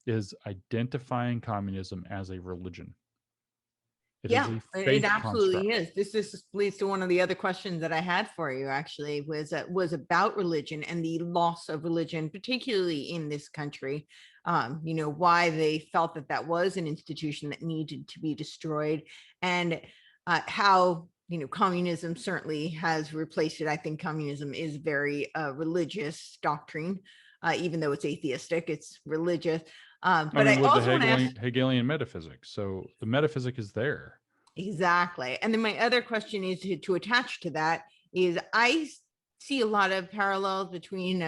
is identifying communism as a religion. It is Yeah, a it faith absolutely construct. is. This leads to one of the other questions that I had for you. Actually, was about religion and the loss of religion, particularly in this country. Why they felt that that was an institution that needed to be destroyed, and how communism certainly has replaced it. I think communism is very religious doctrine, even though it's atheistic. It's religious. I But I mean, with the also want to ask. Hegelian metaphysics. So the metaphysic is there. Exactly. And then my other question is to attach to that is I see a lot of parallels between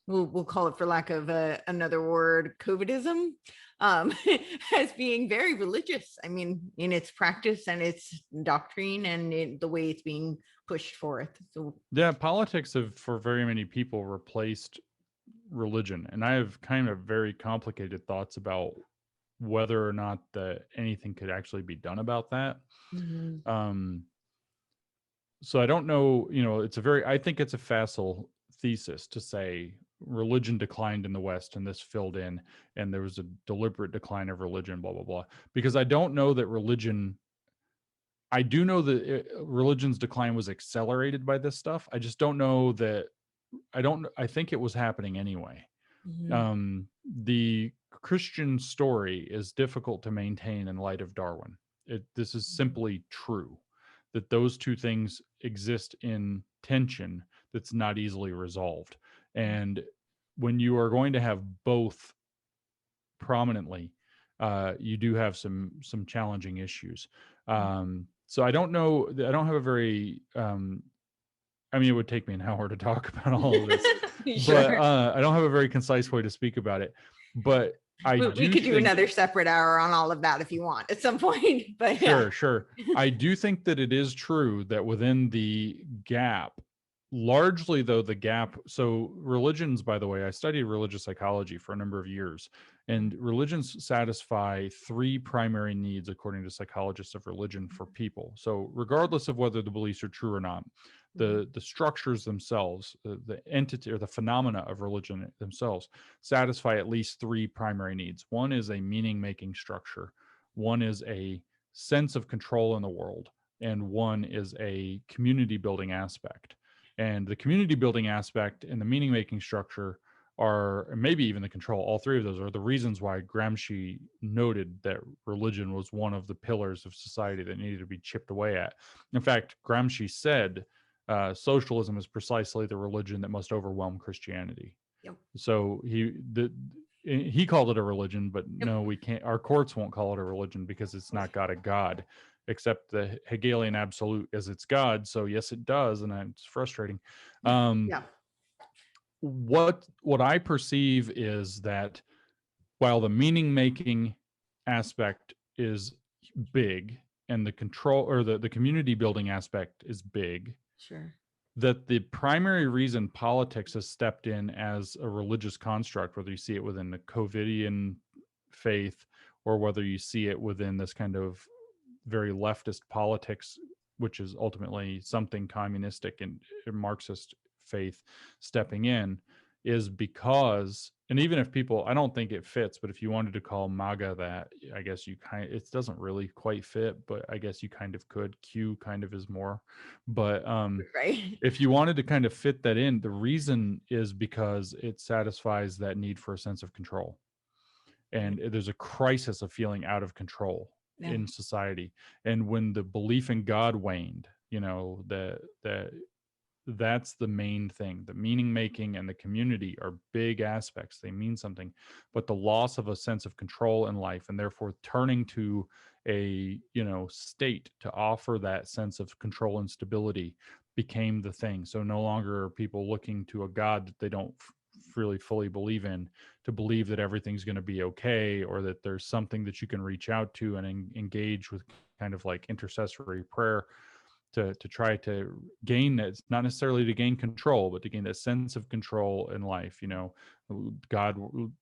we'll call it, for lack of another word, COVIDism, um, as being very religious. I mean, in its practice and its doctrine and the way it's being pushed forth. So Yeah, politics have, for very many people, replaced religion. And I have kind of very complicated thoughts about whether or not that anything could actually be done about that. mhm. Um, so I don't know, I think it's a facile thesis to say religion declined in the West and this filled in, and there was a deliberate decline of religion, blah, blah, blah. Because I don't know that I do know that religion's decline was accelerated by this stuff. I just don't know that, I think it was happening anyway. Mhm. The Christian story is difficult to maintain in light of Darwin. This is simply true that those two things exist in tension that's not easily resolved. And when you are going to have both prominently, you do have some challenging issues. So I don't know. I don't have a very. I mean, it would take me an hour to talk about all of this, but Sure. I don't have a very concise way to speak about it. But I We do could do think, another separate hour on all of that if you want at some point. But yeah. sure. I do think that it is true that within the gap, largely though, the gap, so religions, by the way, I studied religious psychology for a number of years, and religions satisfy three primary needs according to psychologists of religion for people. So regardless of whether the beliefs are true or not, the structures themselves, the entity or the phenomena of religion themselves satisfy at least three primary needs. One is a meaning making structure, one is a sense of control in the world, and one is a community building aspect. And the community building aspect and the meaning making structure are, and maybe even the control, all three of those are the reasons why Gramsci noted that religion was one of the pillars of society that needed to be chipped away at. In fact, Gramsci said socialism is precisely the religion that must overwhelm Christianity. Yep. So he called it a religion, but Yep. no, we can't. Our courts won't call it a religion because it's not got a God, except the Hegelian absolute as its God. So yes, it does, and it's frustrating. Um, Yeah. what I perceive is that while the meaning making aspect is big and the control or the community building aspect is big, Sure. that the primary reason politics has stepped in as a religious construct, whether you see it within the COVIDian faith or whether you see it within this kind of very leftist politics, which is ultimately something communistic and Marxist faith stepping in, is because, and even if people, I don't think it fits, but if you wanted to call MAGA that, I guess it doesn't really quite fit, but I guess you kind of could. Q kind of is more, but Right. if you wanted to kind of fit that in, the reason is because it satisfies that need for a sense of control. And there's a crisis of feeling out of control Yeah. in society. And when the belief in God waned, that's the main thing. The meaning making and the community are big aspects. They mean something, but the loss of a sense of control in life and therefore turning to a, state to offer that sense of control and stability became the thing. So no longer are people looking to a God that they don't really fully believe in to believe that everything's going to be okay, or that there's something that you can reach out to and engage with, kind of like intercessory prayer to try to gain that, not necessarily to gain control, but to gain that sense of control in life. God,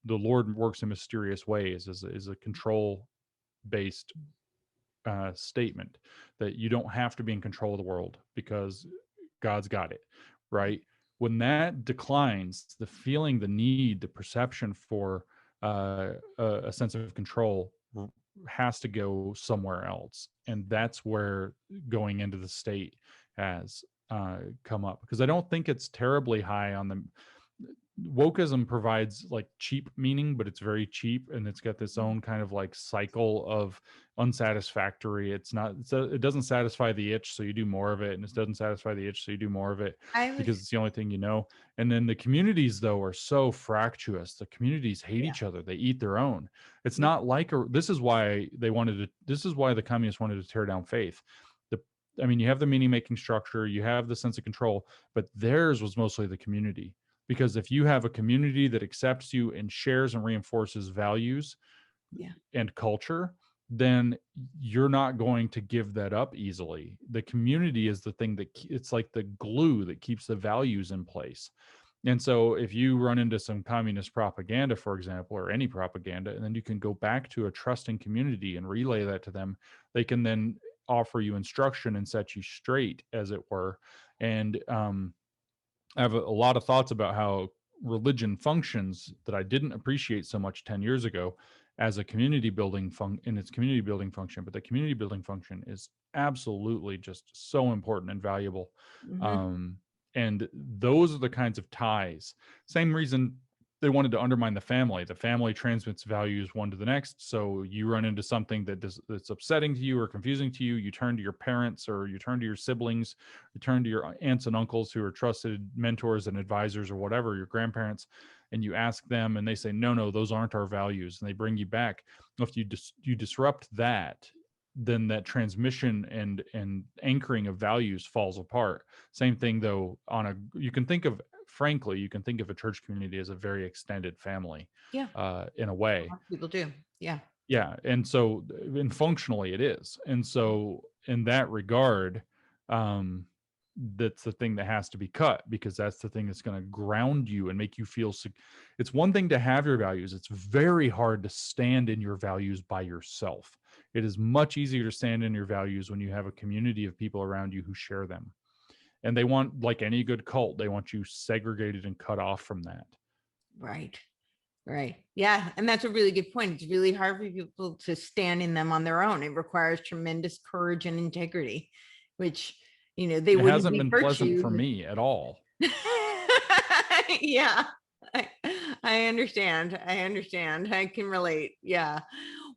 the Lord works in mysterious ways is a control based statement that you don't have to be in control of the world because God's got it, right? When that declines, the feeling, the need, the perception for a sense of control has to go somewhere else. And that's where going into the state has come up, because I don't think it's terribly high on the wokeism provides like cheap meaning, but it's very cheap, and it's got this own kind of like cycle of unsatisfactory. It doesn't satisfy the itch, so you do more of it, and it doesn't satisfy the itch, so you do more of it I was, because it's the only thing you know. And then the communities though are so fractious. The communities hate yeah, each other. They eat their own. It's yeah, not like this is why the communists wanted to tear down faith. the I mean, you have the meaning making structure, you have the sense of control, but theirs was mostly the community. Because if you have a community that accepts you and shares and reinforces values yeah, and culture, then you're not going to give that up easily. The community is the thing it's like the glue that keeps the values in place. And so if you run into some communist propaganda, for example, or any propaganda, and then you can go back to a trusting community and relay that to them, they can then offer you instruction and set you straight, as it were. And I have a lot of thoughts about how religion functions that I didn't appreciate so much 10 years ago as a community building in its community building function. But the community building function is absolutely just so important and valuable. hmm Um, and those are the kinds of ties. Same reason they wanted to undermine the family. The family transmits values one to the next. So you run into something that's upsetting to you or confusing to you, you turn to your parents or you turn to your siblings, you turn to your aunts and uncles who are trusted mentors and advisors or whatever, your grandparents, and you ask them, and they say, no, those aren't our values, and they bring you back. If you disrupt that, then that transmission and anchoring of values falls apart. Same thing though, you can think of a church community as a very extended family, yeah. in a way. People do. Yeah. Yeah. And functionally it is. And so in that regard, um, that's the thing that has to be cut, because that's the thing that's going to ground you and make you feel it's one thing to have your values. It's very hard to stand in your values by yourself. It is much easier to stand in your values when you have a community of people around you who share them. And they want, like any good cult, they want you segregated and cut off from that. Right. Right. Yeah. And that's a really good point. It's really hard for people to stand in them on their own. It requires tremendous courage and integrity, which, they It wouldn't hasn't be been pleasant for virtue. me at all. Yeah. I, I understand. I understand. I can relate. Yeah.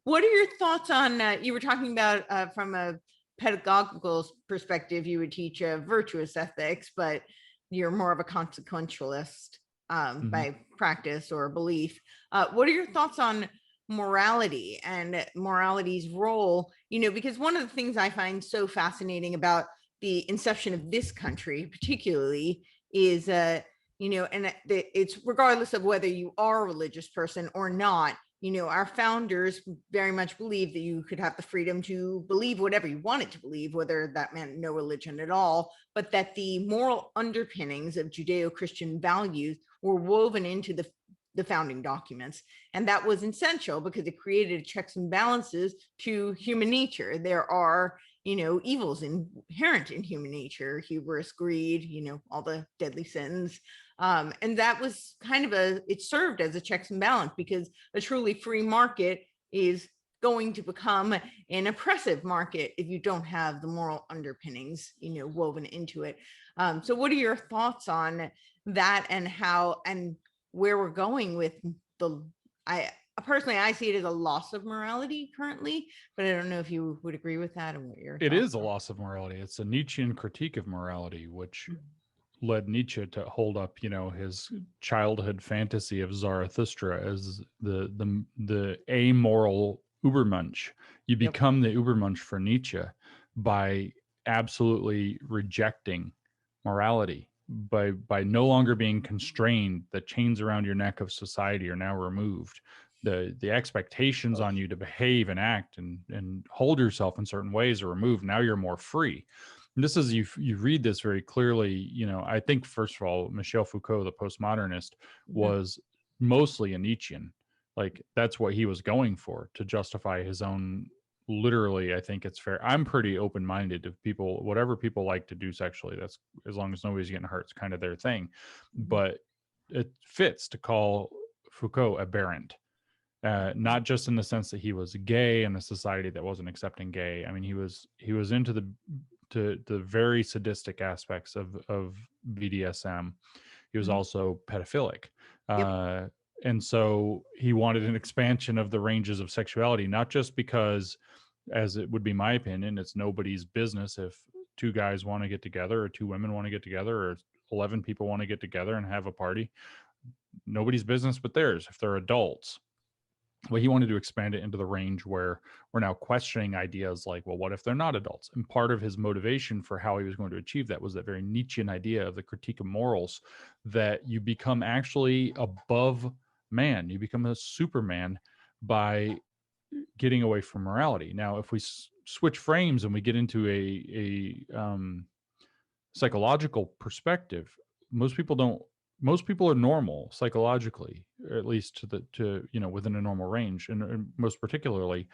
What are your thoughts on, you were talking about from a pedagogical perspective, you would teach virtuous ethics, but you're more of a consequentialist Mhm. by practice or belief. What are your thoughts on morality and morality's role? Because one of the things I find so fascinating about the inception of this country, particularly, is and it's regardless of whether you are a religious person or not. Our founders very much believed that you could have the freedom to believe whatever you wanted to believe, whether that meant no religion at all, but that the moral underpinnings of Judeo-Christian values were woven into the founding documents. And that was essential because it created checks and balances to human nature. There are, evils inherent in human nature: hubris, greed, all the deadly sins. And that was kind of it served as a checks and balance, because a truly free market is going to become an oppressive market if you don't have the moral underpinnings, woven into it. So what are your thoughts on that, and how and where we're going with I personally, I see it as a loss of morality currently, but I don't know if you would agree with that and what your It thoughts is a loss of morality. It's a Nietzschean critique of morality, which are. led Nietzsche to hold up, his childhood fantasy of Zarathustra as the amoral Ubermensch. You Yep. become the Ubermensch for Nietzsche by absolutely rejecting morality, by no longer being constrained. The chains around your neck of society are now removed. The expectations on you to behave and act and hold yourself in certain ways are removed. Now you're more free. And this is, you read this very clearly. I think, first of all, Michel Foucault, the postmodernist, Mhm. was mostly a Nietzschean. Like, that's what he was going for to justify his own. Literally, I think it's fair. I'm pretty open-minded to people, whatever people like to do sexually. That's, as long as nobody's getting hurt, it's kind of their thing. Mhm. But it fits to call Foucault aberrant. not just in the sense that he was gay in a society that wasn't accepting gay. I mean, he was into the very sadistic aspects of BDSM. He was Mhm. also pedophilic. Yep. Uh, and so he wanted an expansion of the ranges of sexuality, not just because, as it would be my opinion, it's nobody's business if two guys want to get together or two women want to get together or 11 people want to get together and have a party. Nobody's business but theirs if they're adults. Well, he wanted to expand it into the range where we're now questioning ideas like, well, what if they're not adults? And part of his motivation for how he was going to achieve that was that very Nietzschean idea of the critique of morals, that you become actually above man, you become a superman by getting away from morality. Now, if we switch frames and we get into a psychological perspective, most people don't. Most people are normal psychologically, or at least to within a normal range, and most particularly,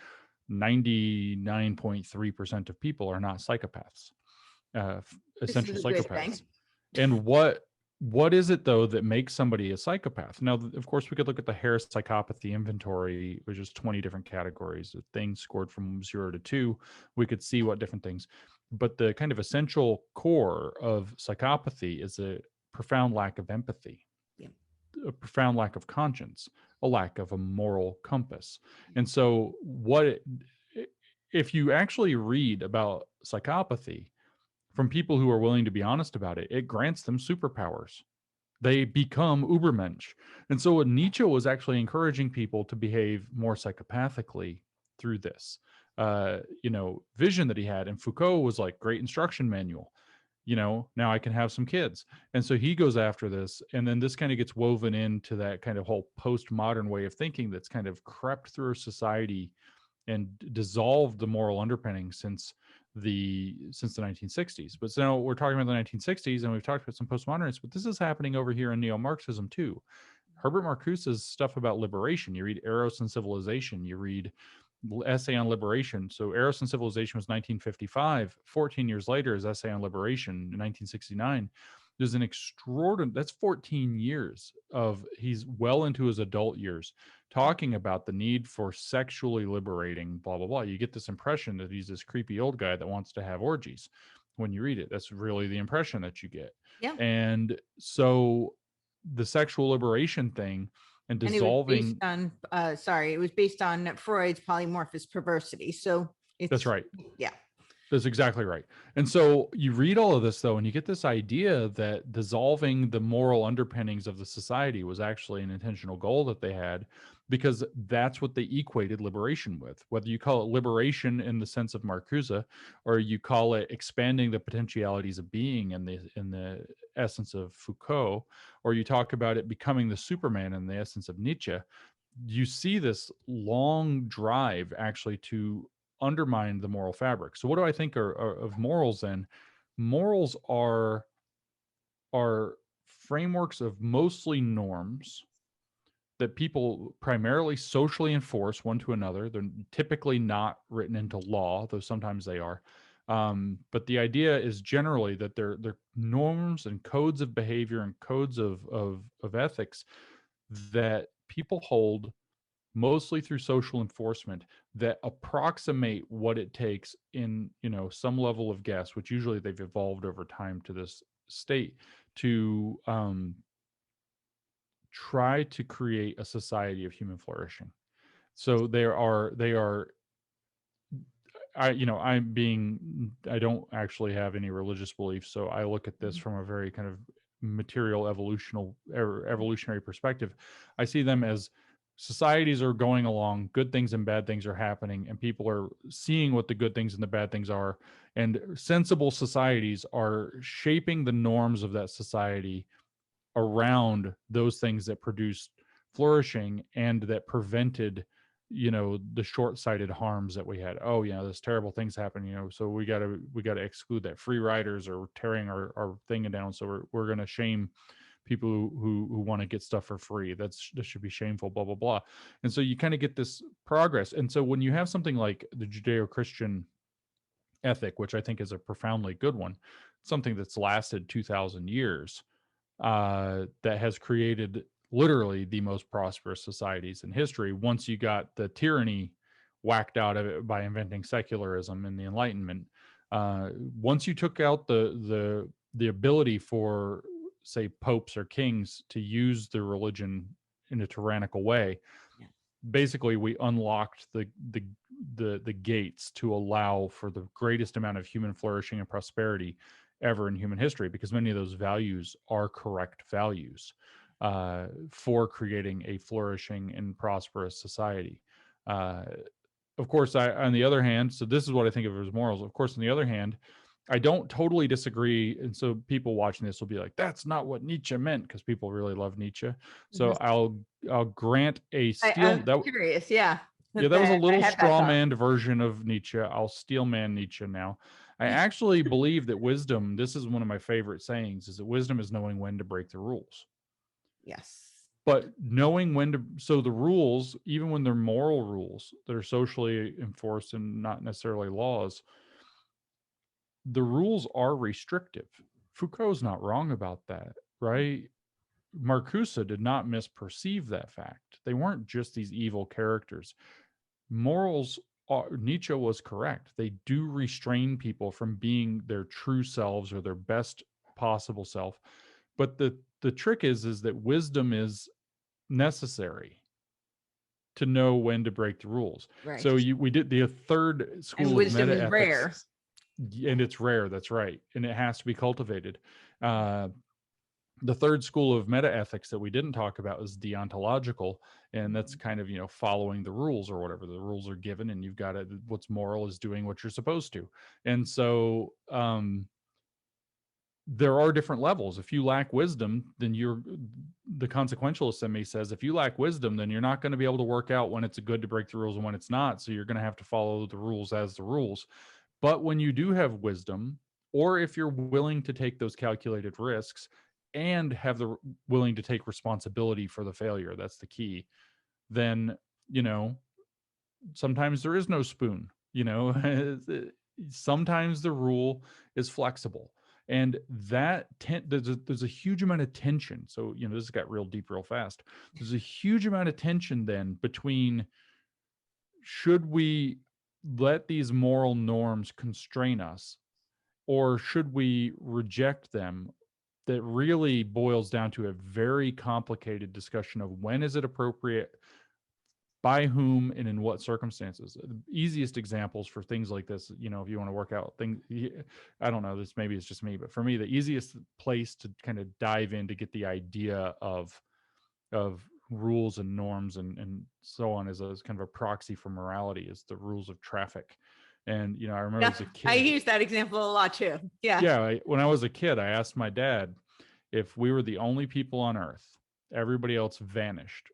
99.3% of people are not psychopaths, This is essential a good thing. psychopaths. And what is it though that makes somebody a psychopath? Now, of course, we could look at the Harris psychopathy inventory, which is 20 different categories of things scored from 0 to 2. We could see what different things, but the kind of essential core of psychopathy is a profound lack of empathy, Yeah. a profound lack of conscience, a lack of a moral compass. And so if you actually read about psychopathy from people who are willing to be honest about it, it grants them superpowers. They become Ubermensch. And so Nietzsche was actually encouraging people to behave more psychopathically through this vision that he had. And Foucault was like, great instruction manual. Now I can have some kids. And so he goes after this. And then this kind of gets woven into that kind of whole postmodern way of thinking that's kind of crept through society and dissolved the moral underpinning since the 1960s. But so now we're talking about the 1960s, and we've talked about some postmodernists, but this is happening over here in neo-Marxism too. Herbert Marcuse's stuff about liberation. You read Eros and Civilization. You read Essay on Liberation. So Eros and Civilization was 1955. 14 years later, his Essay on Liberation in 1969. There's an extraordinary, that's 14 years of, he's well into his adult years, talking about the need for sexually liberating, blah, blah, blah. You get this impression that he's this creepy old guy that wants to have orgies when you read it. That's really the impression that you get. Yeah. And so the sexual liberation thing and And it was based dissolving. on, it was based on Freud's polymorphous perversity. So That's it's, right. yeah. That's exactly right. And so you read all of this, though, and you get this idea that dissolving the moral underpinnings of the society was actually an intentional goal that they had, because that's what they equated liberation with. Whether you call it liberation in the sense of Marcuse, or you call it expanding the potentialities of being in the essence of Foucault, or you talk about it becoming the Superman in the essence of Nietzsche, you see this long drive actually to undermine the moral fabric. So what do I think are of morals then? Morals are frameworks of mostly norms that people primarily socially enforce one to another. They're typically not written into law, though sometimes they are. But the idea is generally that they're norms and codes of behavior and codes of ethics that people hold mostly through social enforcement, that approximate what it takes in some level of guess, which usually they've evolved over time to this state, to try to create a society of human flourishing. So they are I don't actually have any religious beliefs, so I look at this from a very kind of material evolutionary perspective. I see them as societies are going along, good things and bad things are happening, and people are seeing what the good things and the bad things are, and sensible societies are shaping the norms of that society around those things that produced flourishing and that prevented the short-sighted harms that we had. Oh yeah, this terrible things happen, so we got to exclude that. Free riders are tearing our thing down, so we're going to shame people who want to get stuff for free. That should be shameful, blah blah blah. And so you kind of get this progress. And so when you have something like the Judeo-Christian ethic, which I think is a profoundly good one, something that's lasted 2,000 years, that has created literally the most prosperous societies in history once you got the tyranny whacked out of it by inventing secularism and the Enlightenment. Once you took out the ability for, say, popes or kings to use their religion in a tyrannical way, Yeah. basically we unlocked the gates to allow for the greatest amount of human flourishing and prosperity ever in human history, because many of those values are correct values for creating a flourishing and prosperous society. Uh, of course, on the other hand, so this is what I think of as morals. Of course, on the other hand, I don't totally disagree. And so people watching this will be like, that's not what Nietzsche meant, because people really love Nietzsche. So Mhm. I'll grant a I'm that curious. Yeah. yeah, 'Cause that was a I little had that straw thought. manned version of Nietzsche. I'll steel man Nietzsche now. I actually believe that wisdom, this is one of my favorite sayings, is that wisdom is knowing when to break the rules. Yes. But knowing when to, so the rules, even when they're moral rules that are socially enforced and not necessarily laws, the rules are restrictive. Foucault's not wrong about that, right? Marcuse did not misperceive that fact. They weren't just these evil characters. Morals are, Nietzsche was correct. They do restrain people from being their true selves or their best possible self. But the trick is that wisdom is necessary to know when to break the rules. Right. So we did the third And school of wisdom meta is ethics, rare. and it's rare. That's right, and it has to be cultivated. The third school of meta ethics that we didn't talk about is deontological, and that's Mhm. kind of, following the rules or whatever. The rules are given, and you've got to, what's moral is doing what you're supposed to. And so there are different levels. If you lack wisdom, then the consequentialist in me says, if you lack wisdom, then you're not going to be able to work out when it's good to break the rules and when it's not. So you're going to have to follow the rules as the rules. But when you do have wisdom, or if you're willing to take those calculated risks and have the willing to take responsibility for the failure, that's the key, then, you know, sometimes there is no spoon, sometimes the rule is flexible. And there's a huge amount of tension. So, this got real deep real fast. There's a huge amount of tension then between, should we let these moral norms constrain us, or should we reject them? That really boils down to a very complicated discussion of when is it appropriate, by whom, and in what circumstances. The easiest examples for things like this, if you want to work out things, I don't know, this maybe it's just me, but for me, the easiest place to kind of dive in to get the idea of rules and norms and so on as kind of a proxy for morality is the rules of traffic. And I remember Yeah. as a I kid, use that example a lot too. Yeah. yeah, when I was a kid, I asked my dad, if we were the only people on earth, everybody else vanished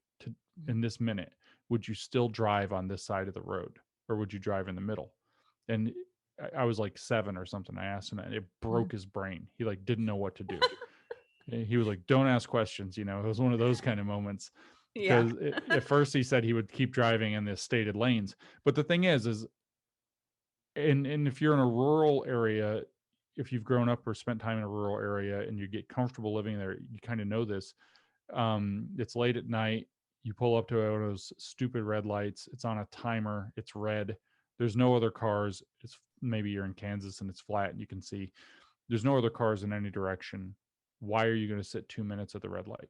in this minute, would you still drive on this side of the road, or would you drive in the middle? And I was like 7 or something. I asked him that, and it broke his brain. He like didn't know what to do. He was like, don't ask questions. It was one of those kind of moments, Yeah. because at first he said he would keep driving in the stated lanes. But the thing is and if you're in a rural area, if you've grown up or spent time in a rural area and you get comfortable living there, you kind of know this. It's late at night. You pull up to one of those stupid red lights. It's on a timer. It's red. There's no other cars. It's maybe you're in Kansas and it's flat and you can see there's no other cars in any direction. Why are you going to sit 2 minutes at the red light?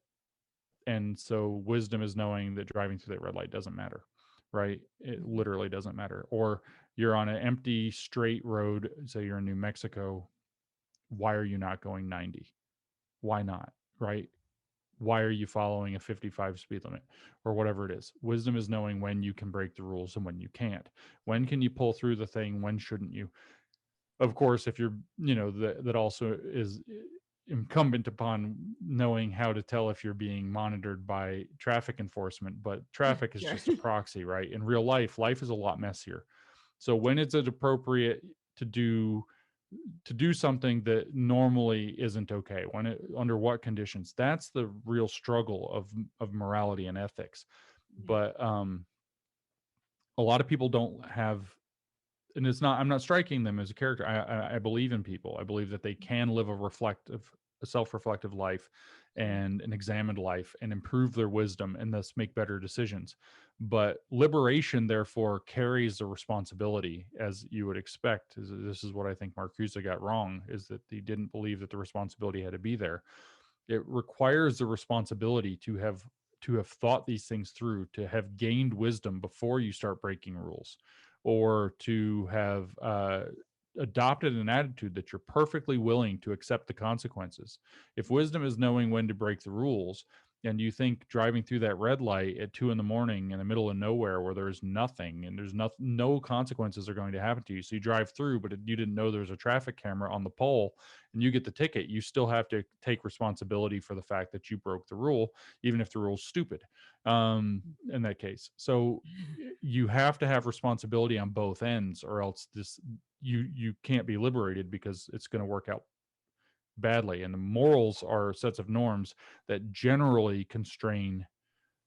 And so wisdom is knowing that driving through that red light doesn't matter, right? It literally doesn't matter. Or you're on an empty straight road, say you're in New Mexico. Why are you not going 90? Why not? Right? Why are you following a 55 speed limit or whatever it is? Wisdom is knowing when you can break the rules and when you can't. When can you pull through the thing? When shouldn't you? Of course, if you're, that also is incumbent upon knowing how to tell if you're being monitored by traffic enforcement. But traffic is Sure. just a proxy, right? In real life, life is a lot messier. So when is it appropriate to do something that normally isn't okay, under what conditions? That's the real struggle of morality and ethics. But a lot of people don't have, and I'm not striking them as a character. I believe in people. I believe that they can live a self-reflective life and an examined life and improve their wisdom and thus make better decisions. But liberation, therefore, carries the responsibility, as you would expect. This is what I think Marcuse got wrong, is that he didn't believe that the responsibility had to be there. It requires the responsibility to have thought these things through, to have gained wisdom before you start breaking rules, or to have adopted an attitude that you're perfectly willing to accept the consequences. If wisdom is knowing when to break the rules, and you think driving through that red light at 2 a.m. in the middle of nowhere where there's nothing and there's no consequences are going to happen to you, so you drive through, but you didn't know there's a traffic camera on the pole and you get the ticket, you still have to take responsibility for the fact that you broke the rule, even if the rule's stupid, in that case. So you have to have responsibility on both ends, or else you can't be liberated, because it's going to work out badly. And the morals are sets of norms that generally constrain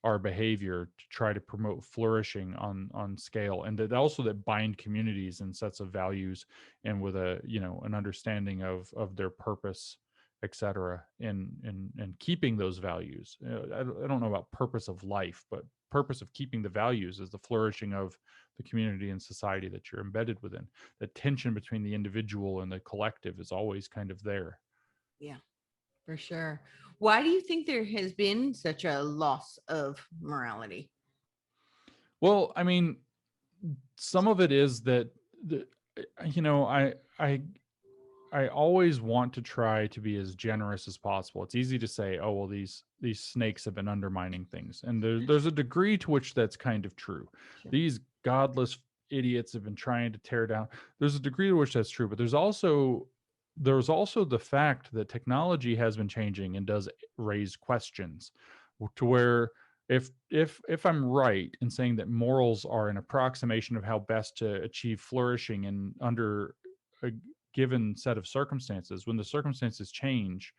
our behavior to try to promote flourishing on scale, and that bind communities and sets of values, and with an understanding of their purpose, etc., and keeping those values. I don't know about purpose of life, but purpose of keeping the values is the flourishing of the community and society that you're embedded within. The tension between the individual and the collective is always kind of there. Yeah, for sure. Why do you think there has been such a loss of morality? Well, I mean, some of it is that you know I always want to try to be as generous as possible. It's easy to say, oh well, these snakes have been undermining things, and there's a degree to which that's kind of true. Sure. These godless idiots have been trying to tear down. There's a degree to which that's true, but there's also the fact that technology has been changing and does raise questions, to where if I'm right in saying that morals are an approximation of how best to achieve flourishing and under a given set of circumstances, when the circumstances change,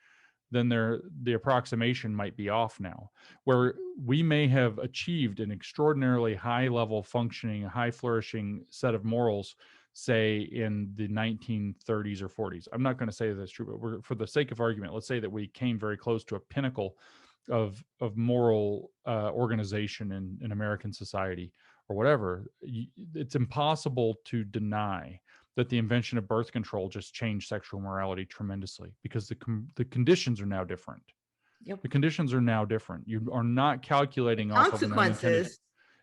then the approximation might be off now, where we may have achieved an extraordinarily high level functioning, high flourishing set of morals, say in the 1930s or 40s. I'm not going to say that's true, but for the sake of argument, let's say that we came very close to a pinnacle of moral organization in American society or whatever. It's impossible to deny that the invention of birth control just changed sexual morality tremendously, because the conditions are now different. Yep. The conditions are now different. You are not calculating off of an unintended. Consequences.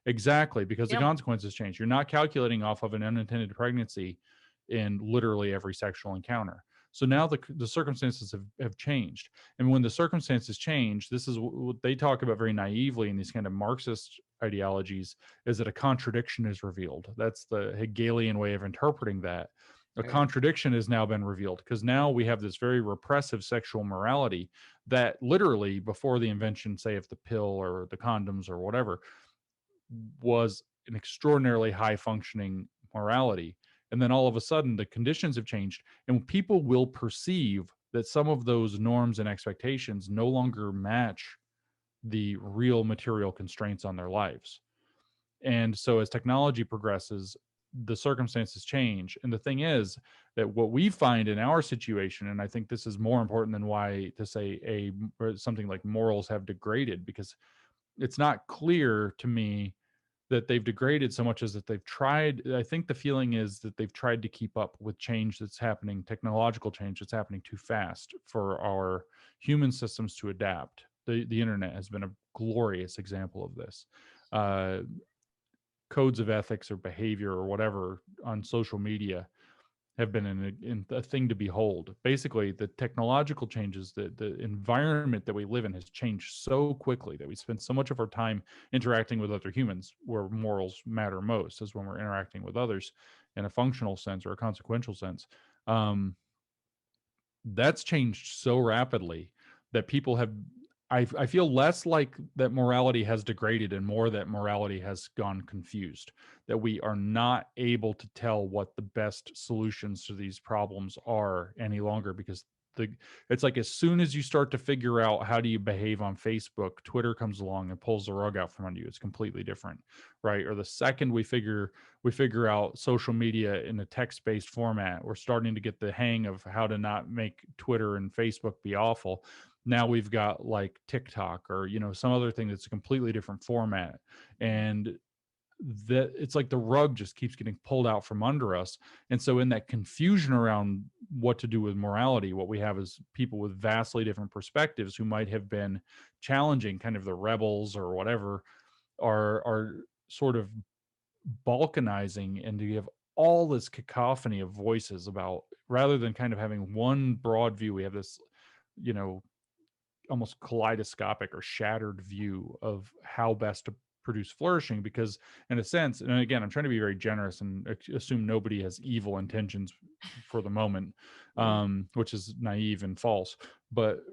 Exactly, because the Yep. consequences change. You're not calculating off of an unintended pregnancy in literally every sexual encounter. So now the circumstances have changed. And when the circumstances change, this is what they talk about very naively in these kind of Marxist ideologies, is that a contradiction is revealed. That's the Hegelian way of interpreting that. A Right. contradiction has now been revealed, because now we have this very repressive sexual morality that literally, before the invention, say, of the pill or the condoms or whatever, was an extraordinarily high functioning morality. And then all of a sudden the conditions have changed, and people will perceive that some of those norms and expectations no longer match the real material constraints on their lives. And so as technology progresses, the circumstances change. And the thing is that what we find in our situation, and I think this is more important than why to say something like morals have degraded, because it's not clear to me that they've degraded so much as that they've tried. I think the feeling is that they've tried to keep up with change that's happening, technological change that's happening too fast for our human systems to adapt. The internet has been a glorious example of this. Codes of ethics or behavior or whatever on social media have been in a thing to behold. Basically, the technological changes, the environment that we live in has changed so quickly that we spend so much of our time interacting with other humans, where morals matter most, is when we're interacting with others in a functional sense or a consequential sense. That's changed so rapidly that people have. I feel less like that morality has degraded and more that morality has gone confused, that we are not able to tell what the best solutions to these problems are any longer, because it's like as soon as you start to figure out how do you behave on Facebook, Twitter comes along and pulls the rug out from under you. It's completely different, right? Or the second we figure out social media in a text-based format, we're starting to get the hang of how to not make Twitter and Facebook be awful. Now we've got like TikTok or, some other thing that's a completely different format. And that it's like the rug just keeps getting pulled out from under us. And so in that confusion around what to do with morality, what we have is people with vastly different perspectives who might have been challenging kind of the rebels or whatever are sort of balkanizing, and you have all this cacophony of voices about, rather than kind of having one broad view, we have this, you know, almost kaleidoscopic or shattered view of how best to produce flourishing. Because in a sense, and again, I'm trying to be very generous and assume nobody has evil intentions for the moment, which is naive and false, but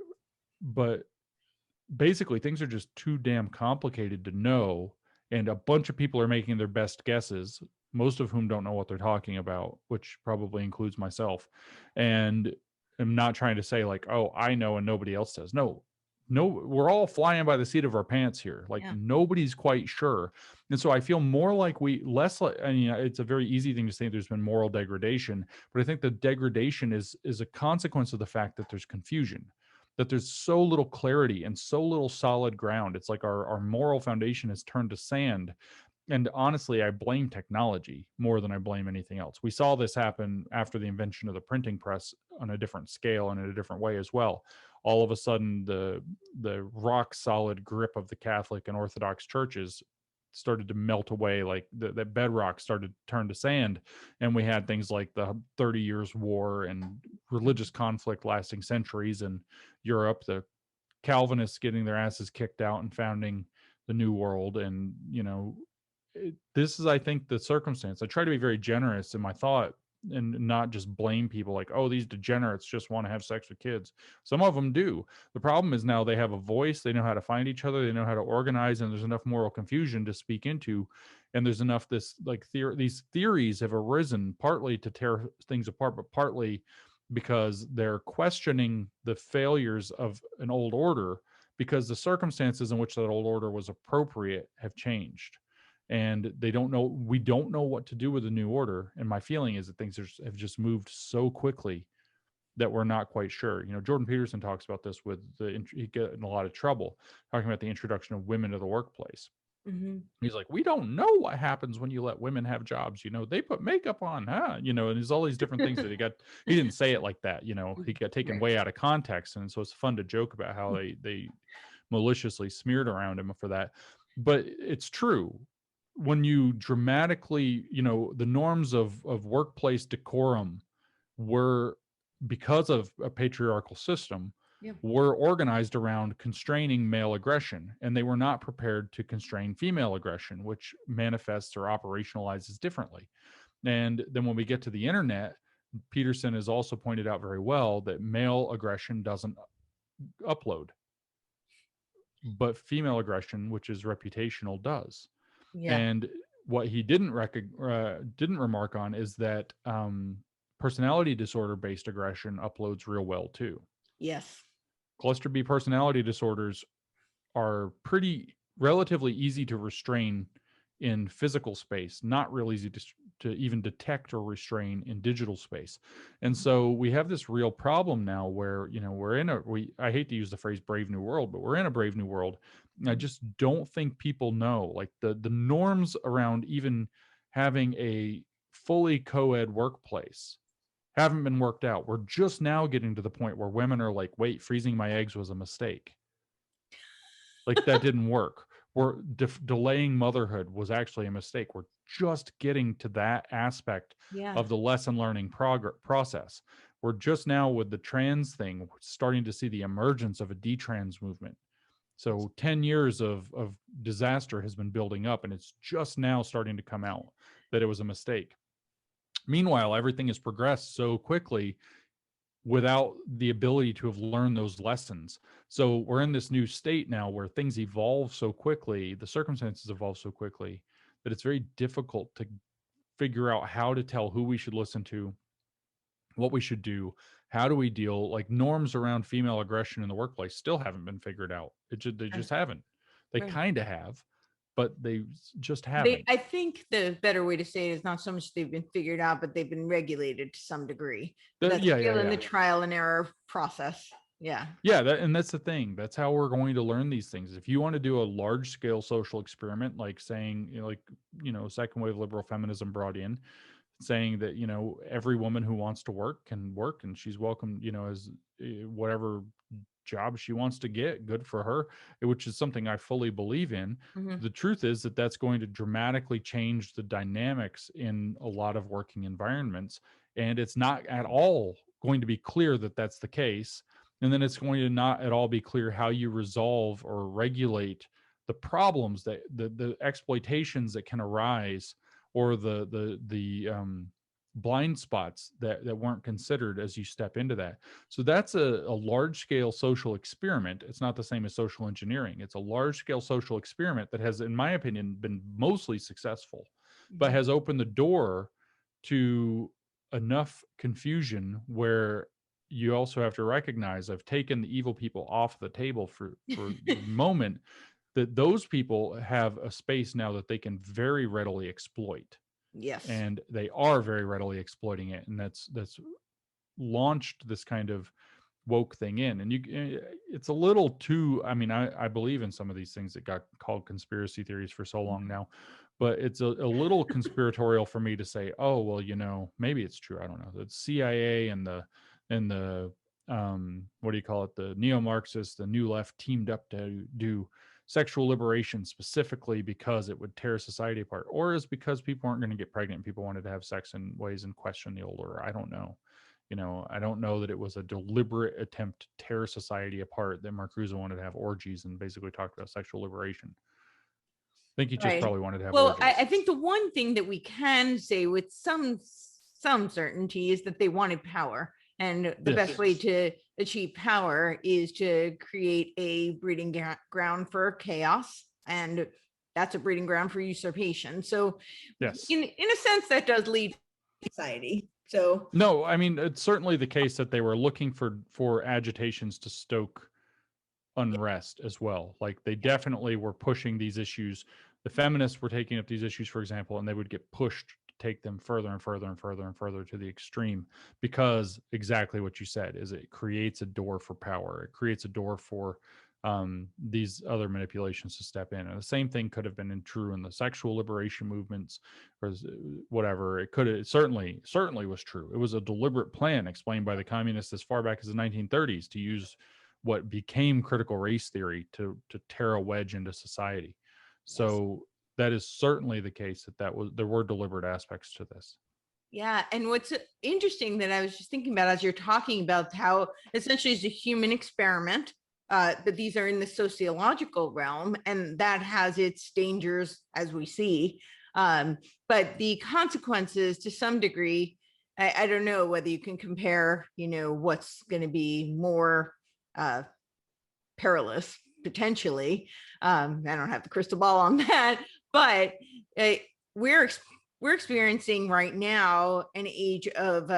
basically things are just too damn complicated to know, and a bunch of people are making their best guesses, most of whom don't know what they're talking about, which probably includes myself. And I'm not trying to say like, oh, I know and nobody else does. No, we're all flying by the seat of our pants here. Like nobody's quite sure. And so I feel more like less like, I mean, it's a very easy thing to say there's been moral degradation, but I think the degradation is a consequence of the fact that there's confusion, that there's so little clarity and so little solid ground. It's like our moral foundation has turned to sand. And honestly, I blame technology more than I blame anything else. We saw this happen after the invention of the printing press on a different scale and in a different way as well. All of a sudden, the rock solid grip of the Catholic and Orthodox churches started to melt away, like the bedrock started to turn to sand. And we had things like the 30 Years' War and religious conflict lasting centuries in Europe, the Calvinists getting their asses kicked out and founding the New World. And, this is, I think, the circumstance. I try to be very generous in my thought and not just blame people like, oh, these degenerates just want to have sex with kids. Some of them do. The problem is now they have a voice, they know how to find each other, they know how to organize, and there's enough moral confusion to speak into. And there's enough these theories have arisen partly to tear things apart, but partly because they're questioning the failures of an old order, because the circumstances in which that old order was appropriate have changed. And we don't know what to do with the new order. And my feeling is that things have just moved so quickly that we're not quite sure. Jordan Peterson talks about this with he get in a lot of trouble talking about the introduction of women to the workplace. He's like, we don't know what happens when you let women have jobs. They put makeup on, huh? And there's all these different things that he didn't say it like that. He got taken way out of context. And so it's fun to joke about how they maliciously smeared around him for that. But it's true. When you dramatically, the norms of workplace decorum were, because of a patriarchal system, were organized around constraining male aggression, and they were not prepared to constrain female aggression, which manifests or operationalizes differently. And then when we get to the internet, Peterson has also pointed out very well that male aggression doesn't upload, but female aggression, which is reputational, does. And what he didn't remark on is that personality disorder based aggression uploads real well too. Yes. Cluster B personality disorders are relatively easy to restrain in physical space, not real easy to even detect or restrain in digital space. And so we have this real problem now where, we're in I hate to use the phrase brave new world, but we're in a brave new world. And I just don't think people know, like the norms around even having a fully co-ed workplace haven't been worked out. We're just now getting to the point where women are like, wait, freezing my eggs was a mistake. Like that didn't work. We're delaying motherhood was actually a mistake. We're just getting to that aspect of the lesson learning process. We're just now with the trans thing starting to see the emergence of a detrans movement. So 10 years of disaster has been building up, and it's just now starting to come out that it was a mistake. Meanwhile, everything has progressed so quickly without the ability to have learned those lessons. So we're in this new state now where things evolve so quickly, the circumstances evolve so quickly, that it's very difficult to figure out how to tell who we should listen to, what we should do, how do we deal, like norms around female aggression in the workplace still haven't been figured out. They just haven't. They kind of have, but they just haven't. I think the better way to say it is not so much they've been figured out, but they've been regulated to some degree. That's still in the trial and error process. Yeah. Yeah, and that's the thing. That's how we're going to learn these things. If you want to do a large scale social experiment, like saying, second wave liberal feminism brought in, saying that, every woman who wants to work can work and she's welcome, as whatever job she wants to get, good for her, which is something I fully believe in. Mm-hmm. The truth is that that's going to dramatically change the dynamics in a lot of working environments. And it's not at all going to be clear that that's the case. And then it's going to not at all be clear how you resolve or regulate the problems that the exploitations that can arise, or the blind spots that weren't considered as you step into that. So that's a large scale social experiment. It's not the same as social engineering. It's a large scale social experiment that has, in my opinion, been mostly successful, but Mm-hmm. has opened the door to enough confusion where you also have to recognize, I've taken the evil people off the table for the moment, that those people have a space now that they can very readily exploit, Yes. and they are very readily exploiting it. And that's launched this kind of woke thing in. And it's a little too, I mean, I believe in some of these things that got called conspiracy theories for so long now, but it's a little conspiratorial for me to say, oh well, maybe it's true, I don't know. The CIA and the what do you call it, the neo-Marxists, the new left, teamed up to do sexual liberation specifically because it would tear society apart, or is because people aren't going to get pregnant, people wanted to have sex in ways and question the old order. I don't know. I don't know that it was a deliberate attempt to tear society apart, that Marcuse wanted to have orgies and basically talked about sexual liberation. I think he just Right. probably wanted to have Well, I orgies. think the one thing that we can say with some certainty is that they wanted power. And the best way to achieve power is to create a breeding ground for chaos. And that's a breeding ground for usurpation. So Yes. in a sense, that does lead to society. So No, I mean, it's certainly the case that they were looking for agitations to stoke unrest as well. Like they definitely were pushing these issues. The feminists were taking up these issues, for example, and they would get pushed to take them further and further and further and further to the extreme, because exactly what you said is it creates a door for power. It creates a door for these other manipulations to step in. And the same thing could have been true in the sexual liberation movements, or whatever. It certainly was true. It was a deliberate plan explained by the communists as far back as the 1930s to use what became critical race theory to tear a wedge into society. So that is certainly the case, there were deliberate aspects to this. yeah, and what's interesting that I was just thinking about as you're talking about how essentially it's a human experiment, but these are in the sociological realm, and that has its dangers as we see. But the consequences, to some degree, I don't know whether you can compare, what's going to be more perilous potentially. I don't have the crystal ball on that, but we're experiencing right now an age of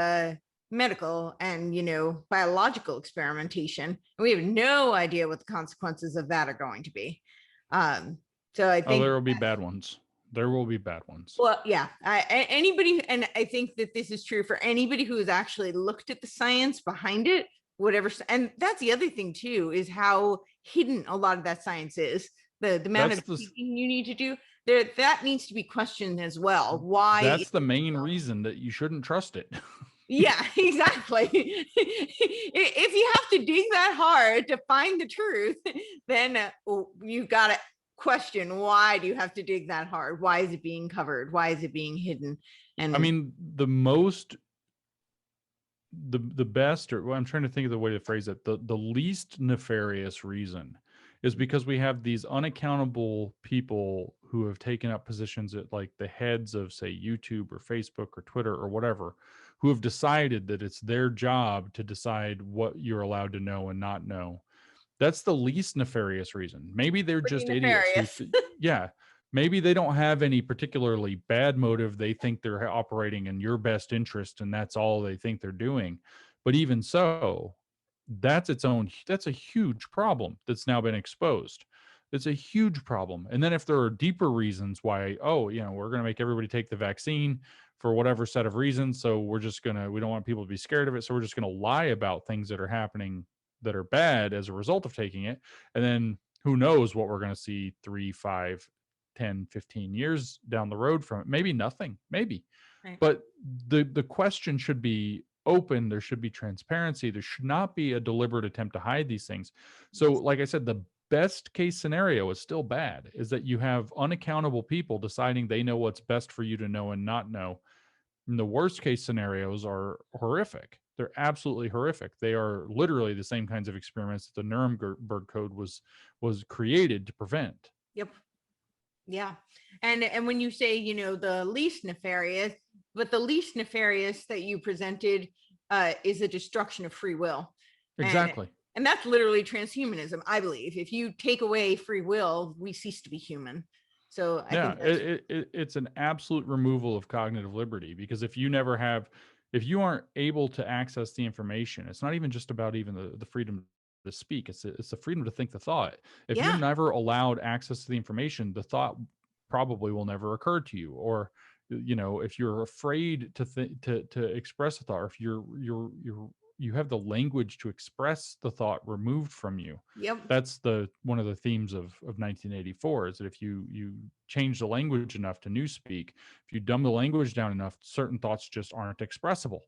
medical and biological experimentation, and we have no idea what the consequences of that are going to be. So I think there will be bad ones. There will be bad ones. Well, yeah, anybody, and I think that this is true for anybody who has actually looked at the science behind it, whatever. And that's the other thing too, is how hidden a lot of that science is. The amount of thinking you need to do there, that needs to be questioned as well. Why? That's the main reason that you shouldn't trust it. Yeah, exactly. If you have to dig that hard to find the truth, then you've got to question, why do you have to dig that hard? Why is it being covered? Why is it being hidden? And I mean, the best, or well, I'm trying to think of the way to phrase it, the least nefarious reason is because we have these unaccountable people who have taken up positions at like the heads of, say, YouTube or Facebook or Twitter or whatever, who have decided that it's their job to decide what you're allowed to know and not know. That's the least nefarious reason. Maybe they're just idiots. Yeah. Maybe they don't have any particularly bad motive. They think they're operating in your best interest and that's all they think they're doing. But even so, that's a huge problem that's now been exposed. It's a huge problem. And then if there are deeper reasons why, we're going to make everybody take the vaccine for whatever set of reasons. So we don't want people to be scared of it. So we're just going to lie about things that are happening that are bad as a result of taking it. And then who knows what we're going to see 3, 5, 10, 15 years down the road from it. Maybe nothing, maybe. Right. But the question should be open. There should be transparency. There should not be a deliberate attempt to hide these things. So, like I said, the best case scenario is still bad, is that you have unaccountable people deciding they know what's best for you to know and not know. And the worst case scenarios are horrific. They're absolutely horrific. They are literally the same kinds of experiments that the Nuremberg Code was created to prevent. Yep. Yeah. And when you say, the least nefarious, but the least nefarious that you presented is a destruction of free will. Exactly. And that's literally transhumanism, I believe. If you take away free will, we cease to be human. So I think it's an absolute removal of cognitive liberty, because if you aren't able to access the information, it's not even just about even the freedom to speak. It's the freedom to think the thought. If you're never allowed access to the information, the thought probably will never occur to you. Or, if you're afraid to express a thought, or if you have the language to express the thought removed from you. Yep. That's one of the themes of 1984, is that if you change the language enough to newspeak, if you dumb the language down enough, certain thoughts just aren't expressible.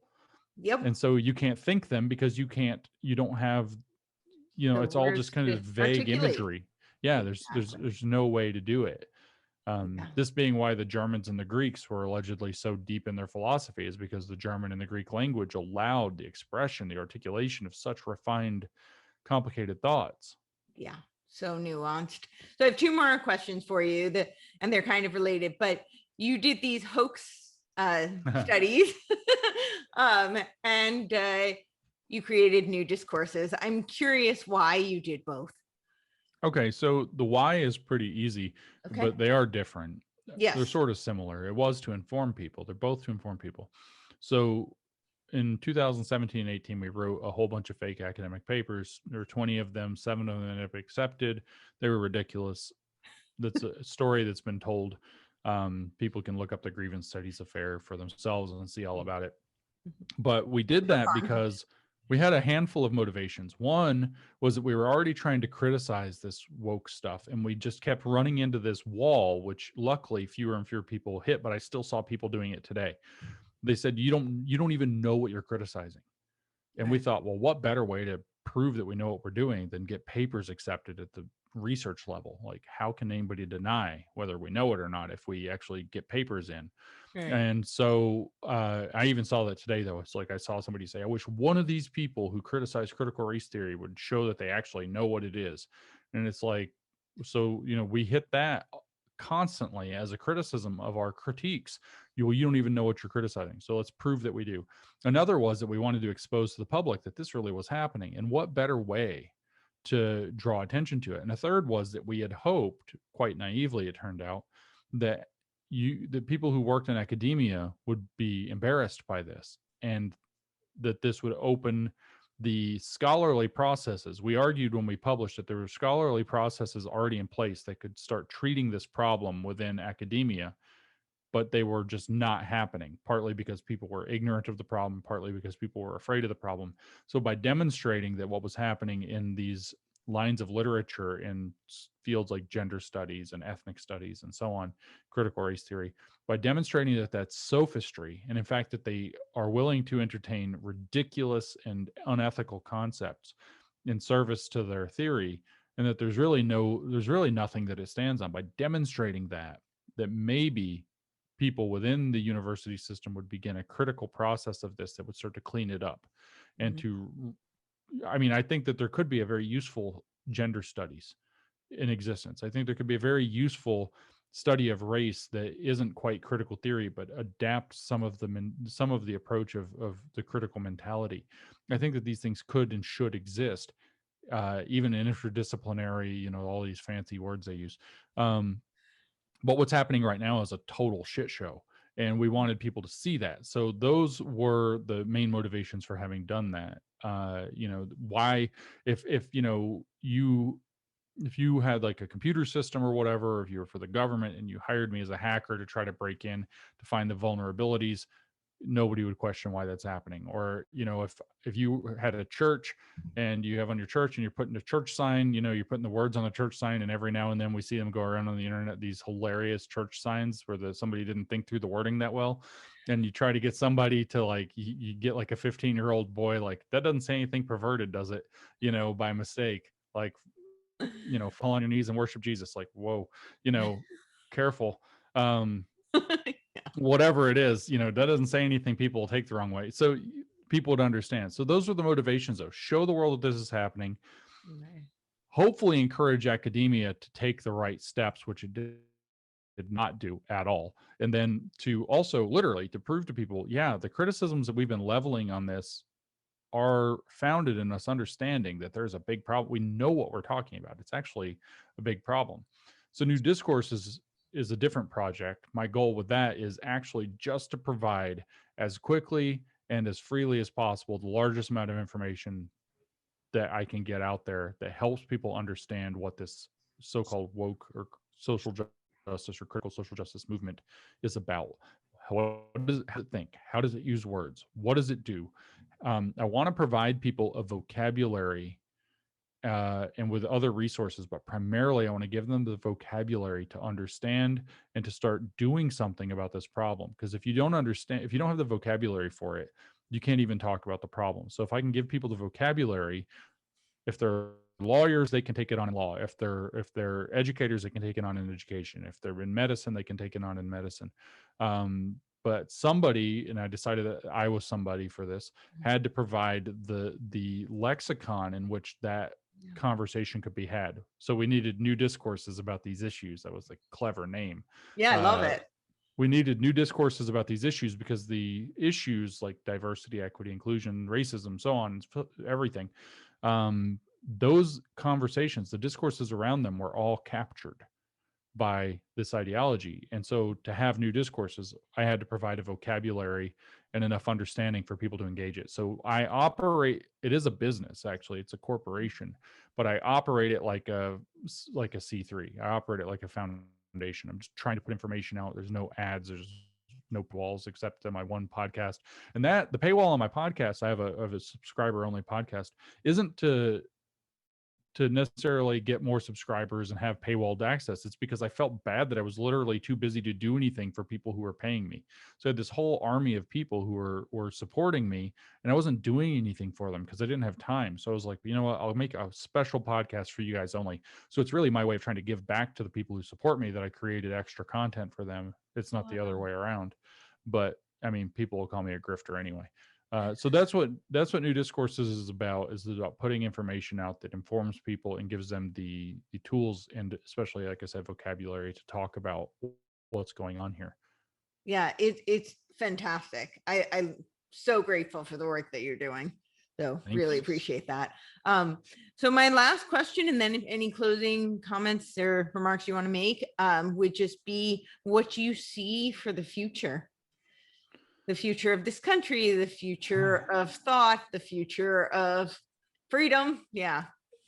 Yep. And so you can't think them because you don't have, it's all just kind of vague imagery. Yeah. There's no way to do it. This being why the Germans and the Greeks were allegedly so deep in their philosophy, is because the German and the Greek language allowed the expression, the articulation of such refined, complicated thoughts. Yeah, so nuanced. So I have two more questions for you, and they're kind of related, but you did these hoax studies and you created new discourses. I'm curious why you did both. Okay, so the why is pretty easy, but they are different. Yes. They're sort of similar. It was to inform people. They're both to inform people. So in 2017 and 18, we wrote a whole bunch of fake academic papers. There were 20 of them, 7 of them ended up accepted. They were ridiculous. That's a story that's been told. People can look up the Grievance Studies Affair for themselves and see all about it. But we did that because we had a handful of motivations. One was that we were already trying to criticize this woke stuff, and we just kept running into this wall, which luckily fewer and fewer people hit, but I still saw people doing it today. They said, you don't even know what you're criticizing. And we thought, well, what better way to prove that we know what we're doing than get papers accepted at the research level? Like, how can anybody deny whether we know it or not if we actually get papers in? Right. And so I even saw that today, though. It's like I saw somebody say, I wish one of these people who criticize critical race theory would show that they actually know what it is. And it's like, so, we hit that constantly as a criticism of our critiques. You don't even know what you're criticizing. So let's prove that we do. Another was that we wanted to expose to the public that this really was happening. And what better way to draw attention to it? And a third was that we had hoped, quite naively, it turned out, that the people who worked in academia would be embarrassed by this, and that this would open the scholarly processes. We argued when we published that there were scholarly processes already in place that could start treating this problem within academia, but they were just not happening, partly because people were ignorant of the problem, partly because people were afraid of the problem. So by demonstrating that what was happening in these lines of literature in fields like gender studies and ethnic studies and so on, critical race theory, by demonstrating that that's sophistry, and in fact that they are willing to entertain ridiculous and unethical concepts in service to their theory, and that there's really nothing that it stands on, by demonstrating that maybe people within the university system would begin a critical process of this that would start to clean it up. And I think that there could be a very useful gender studies in existence. I think there could be a very useful study of race that isn't quite critical theory, but adapts some of the approach of the critical mentality. I think that these things could and should exist, even in interdisciplinary, all these fancy words they use. But what's happening right now is a total shit show, and we wanted people to see that. So those were the main motivations for having done that. Why, if you had like a computer system or whatever, or if you were for the government and you hired me as a hacker to try to break in to find the vulnerabilities, nobody would question why that's happening. Or, if you had a church and you have on your church and you're putting a church sign, you're putting the words on the church sign, and every now and then we see them go around on the internet, these hilarious church signs where somebody didn't think through the wording that well. And you try to get somebody to, like, you get like a 15-year-old boy, like, that doesn't say anything perverted, does it? By mistake, like, fall on your knees and worship Jesus. Like, whoa, careful. Whatever it is, that doesn't say anything people will take the wrong way. So people would understand. So those are the motivations, though. Show the world that this is happening. Right. Hopefully encourage academia to take the right steps, which it did not do at all. And then to also literally to prove to people, yeah, the criticisms that we've been leveling on this are founded in us understanding that there's a big problem. We know what we're talking about. It's actually a big problem. So New Discourses is a different project. My goal with that is actually just to provide as quickly and as freely as possible the largest amount of information that I can get out there that helps people understand what this so-called woke or social justice or critical social justice movement is about. How does it think? How does it use words? What does it do? I want to provide people a vocabulary and with other resources, but primarily I want to give them the vocabulary to understand and to start doing something about this problem. Because if you don't understand, if you don't have the vocabulary for it, you can't even talk about the problem. So if I can give people the vocabulary, if they're lawyers, they can take it on in law. If they're educators, they can take it on in education. If they're in medicine, they can take it on in medicine. But somebody, and I decided that I was somebody for this, had to provide the lexicon in which that conversation could be had. So we needed New Discourses about these issues. That was a clever name. Yeah, I love it. We needed New Discourses about these issues because the issues like diversity, equity, inclusion, racism, so on, everything, those conversations, the discourses around them were all captured by this ideology. And so to have New Discourses, I had to provide a vocabulary and enough understanding for people to engage it. So I operate, it is a business, actually, it's a corporation, but I operate it like a C3. I operate it like a foundation. I'm just trying to put information out. There's no ads, there's no walls except my one podcast. And that the paywall on my podcast, I have a subscriber only podcast, isn't to necessarily get more subscribers and have paywalled access. It's because I felt bad that I was literally too busy to do anything for people who were paying me. So I had this whole army of people who were supporting me, and I wasn't doing anything for them because I didn't have time. So I was like, you know what, I'll make a special podcast for you guys only. So it's really my way of trying to give back to the people who support me that I created extra content for them. It's not the other way around. But I mean, people will call me a grifter anyway. So that's what New Discourses is about putting information out that informs people and gives them the tools and especially, like I said, vocabulary to talk about what's going on here. Yeah, it's fantastic. I'm so grateful for the work that you're doing. So really appreciate that. So my last question, and then if any closing comments or remarks you want to make, would just be what you see for the future of this country, the future of thought, the future of freedom. Yeah.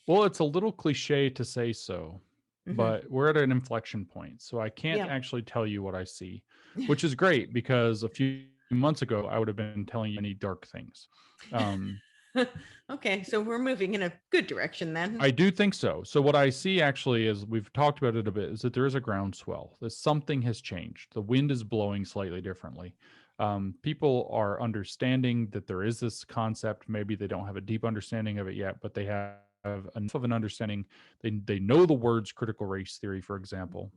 Well, it's a little cliche to say so, but we're at an inflection point. So I can't actually tell you what I see, which is great because a few months ago, I would have been telling you any dark things. Okay, so we're moving in a good direction then. I do think so. So what I see actually, is we've talked about it a bit, is that there is a groundswell, that something has changed. The wind is blowing slightly differently. People are understanding that there is this concept. Maybe they don't have a deep understanding of it yet, but they have enough of an understanding. They know the words critical race theory, for example.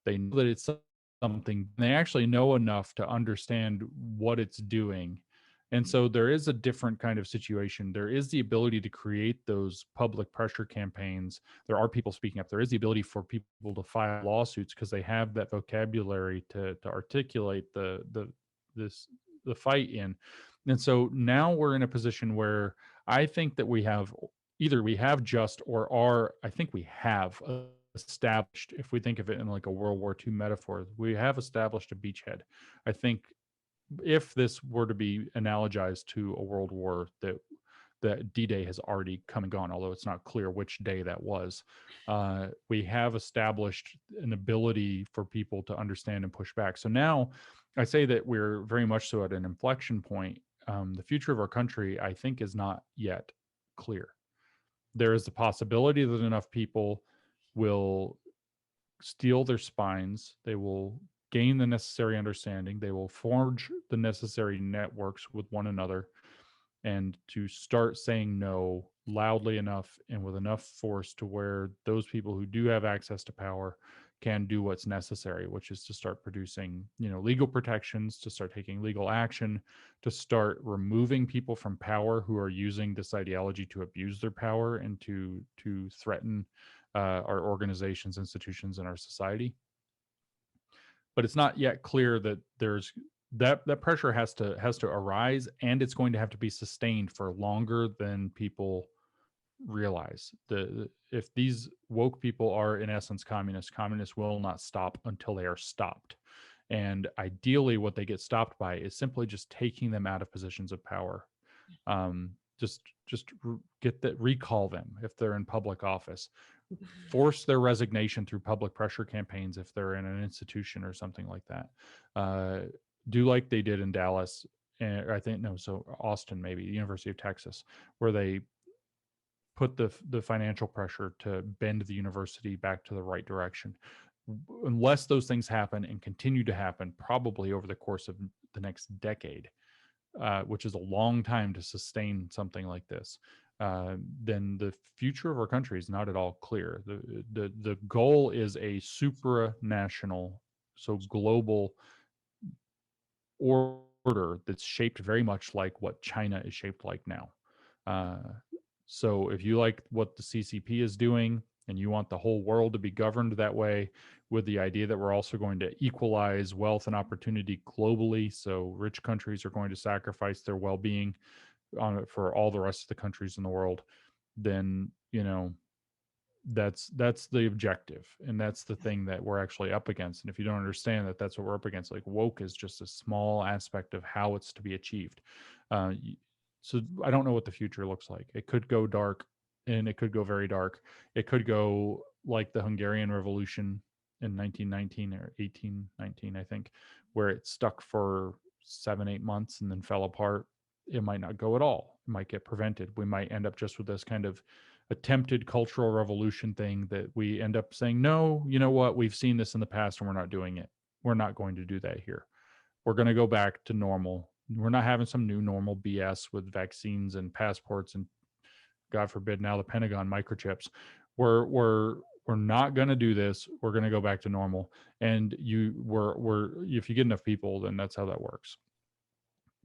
They know that it's something. They actually know enough to understand what it's doing. And so there is a different kind of situation. There is the ability to create those public pressure campaigns. There are people speaking up. There is the ability for people to file lawsuits because they have that vocabulary to articulate the fight in. And so now we're in a position where I think that we have just or are, I think we have established, if we think of it in like a World War II metaphor, we have established a beachhead. I think if this were to be analogized to a world war, that D-Day has already come and gone, although it's not clear which day that was. We have established an ability for people to understand and push back. So now I say that we're very much so at an inflection point. The future of our country, I think, is not yet clear. There is the possibility that enough people will steel their spines, they will gain the necessary understanding, they will forge the necessary networks with one another, and to start saying no loudly enough and with enough force to where those people who do have access to power can do what's necessary, which is to start producing, legal protections, to start taking legal action, to start removing people from power who are using this ideology to abuse their power and to threaten our organizations, institutions, and our society. But it's not yet clear that there's that pressure has to arise, and it's going to have to be sustained for longer than people realize. If these woke people are in essence communists will not stop until they are stopped. And ideally what they get stopped by is simply just taking them out of positions of power. Just get that, recall them if they're in public office, force their resignation through public pressure campaigns if they're in an institution or something like that. Do like they did in Dallas, and I think Austin, maybe University of Texas, where they put the financial pressure to bend the university back to the right direction. Unless those things happen and continue to happen, probably over the course of the next decade, which is a long time to sustain something like this, then the future of our country is not at all clear. The goal is a supranational, so global order that's shaped very much like what China is shaped like now. So if you like what the CCP is doing and you want the whole world to be governed that way, with the idea that we're also going to equalize wealth and opportunity globally, so rich countries are going to sacrifice their well-being for all the rest of the countries in the world, then that's the objective, and that's the thing that we're actually up against. And if you don't understand that that's what we're up against, like, woke is just a small aspect of how it's to be achieved. So I don't know what the future looks like. It could go dark, and it could go very dark. It could go like the Hungarian Revolution in 1919 or 1819, I think, where it stuck for 7-8 months and then fell apart. It might not go at all. It might get prevented. We might end up just with this kind of attempted cultural revolution thing that we end up saying, no, you know what? We've seen this in the past and we're not doing it. We're not going to do that here. We're going to go back to normal. We're not having some new normal BS with vaccines and passports and, God forbid, now the Pentagon microchips. We're not going to do this. We're going to go back to normal. And if you get enough people, then that's how that works.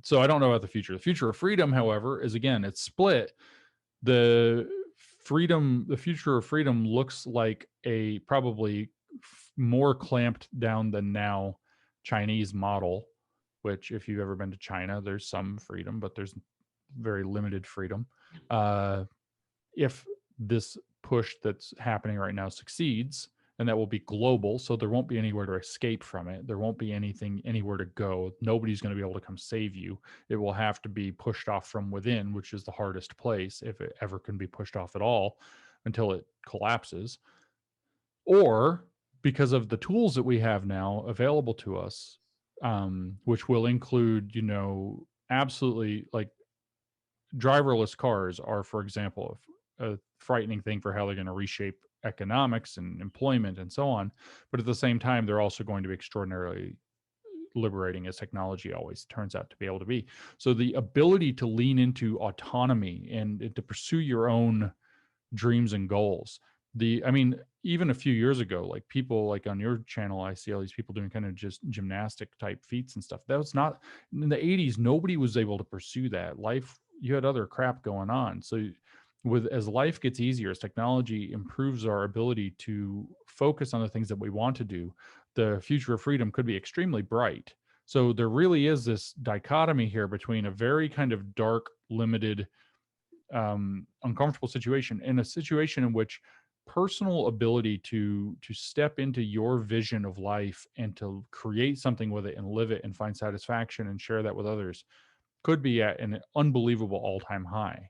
So I don't know about the future. The future of freedom, however, is, again, it's split. The future of freedom looks like a probably more clamped down than now Chinese model, which, if you've ever been to China, there's some freedom, but there's very limited freedom. If this push that's happening right now succeeds, and that will be global, so there won't be anywhere to escape from it. There won't be anywhere to go. Nobody's going to be able to come save you. It will have to be pushed off from within, which is the hardest place, if it ever can be pushed off at all, until it collapses. Or because of the tools that we have now available to us, which will include, absolutely, like, driverless cars are, for example, a frightening thing for how they're going to reshape economics and employment and so on. But at the same time, they're also going to be extraordinarily liberating, as technology always turns out to be able to be. So the ability to lean into autonomy and to pursue your own dreams and goals. Even a few years ago, like, people like on your channel, I see all these people doing kind of just gymnastic type feats and stuff. That was not in the 80s. Nobody was able to pursue that. You had other crap going on. So as life gets easier, as technology improves our ability to focus on the things that we want to do, the future of freedom could be extremely bright. So there really is this dichotomy here between a very kind of dark, limited, uncomfortable situation, and a situation in which personal ability to step into your vision of life and to create something with it and live it and find satisfaction and share that with others could be at an unbelievable all-time high.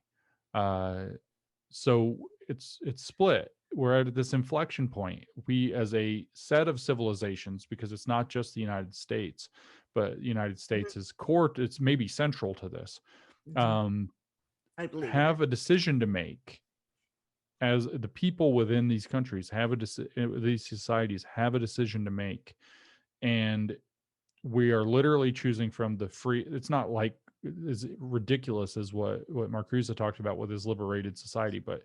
So it's split. We're at this inflection point. We, as a set of civilizations, because it's not just the United States, but the United States is core. It's maybe central to this. I believe have a decision to make. As the people within these countries have these societies have a decision to make, and we are literally choosing from the free. It's not like as ridiculous as what Marcuse talked about with his liberated society, but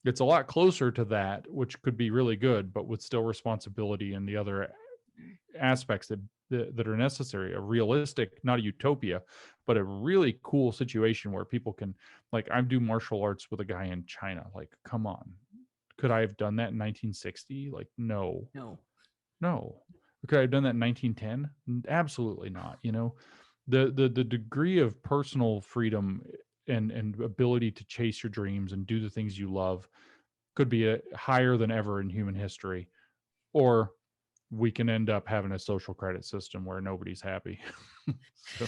it's a lot closer to that, which could be really good, but with still responsibility and the other aspects that are necessary. A realistic, not a utopia, but a really cool situation where people can, like, I do martial arts with a guy in China. Like, come on, could I have done that in 1960? Like, no. Could I have done that in 1910? Absolutely not. The degree of personal freedom and ability to chase your dreams and do the things you love could be higher than ever in human history. Or we can end up having a social credit system where nobody's happy. So.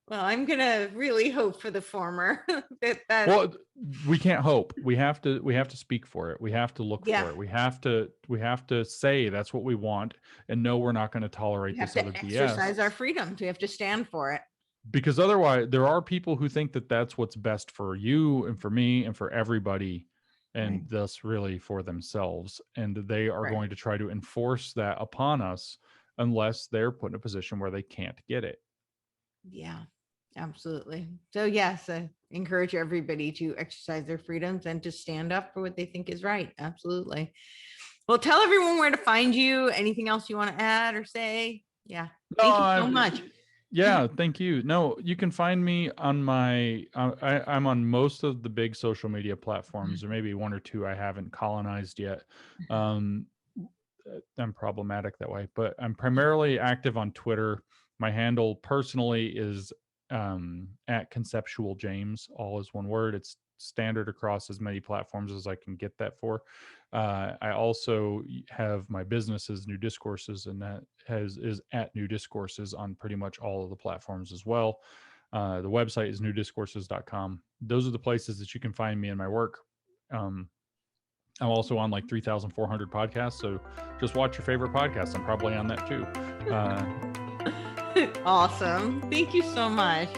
Well, I'm gonna really hope for the former. Well, we can't hope. We have to speak for it. We have to look for it. We have to say that's what we want, and no, we're not going to tolerate this other BS. We have to exercise our freedoms. We have to stand for it. Because otherwise, there are people who think that that's what's best for you and for me and for everybody, and thus really for themselves. And they are going to try to enforce that upon us unless they're put in a position where they can't get it. Yeah, absolutely. So yes, I encourage everybody to exercise their freedoms and to stand up for what they think is right. Absolutely. Well, tell everyone where to find you. Anything else you want to add or say? Yeah. Thank you so much. Yeah, thank you. No, you can find me on my, I'm on most of the big social media platforms, or maybe one or two I haven't colonized yet. I'm problematic that way, but I'm primarily active on Twitter. My handle personally is at Conceptual James, all is one word. It's standard across as many platforms as I can get that for. I also have my businesses, New Discourses, and that is at New Discourses on pretty much all of the platforms as well. The website is newdiscourses.com. Those are the places that you can find me and my work. I'm also on like 3,400 podcasts, so just watch your favorite podcast. I'm probably on that too. Awesome. Thank you so much.